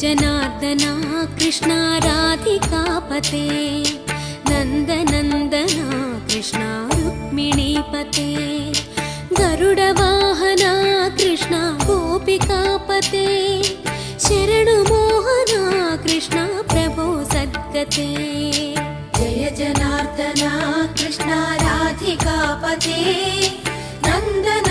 जनार्दना कृष्णा राधिकापते नन्दनन्दना कृष्णा रुक्मिणीपते गरुडवाहना कृष्णा गोपिकापते शरणुमोहना कृष्णा प्रभो सद्गते जय जनार्दना कृष्णा राधिकापते नन्दना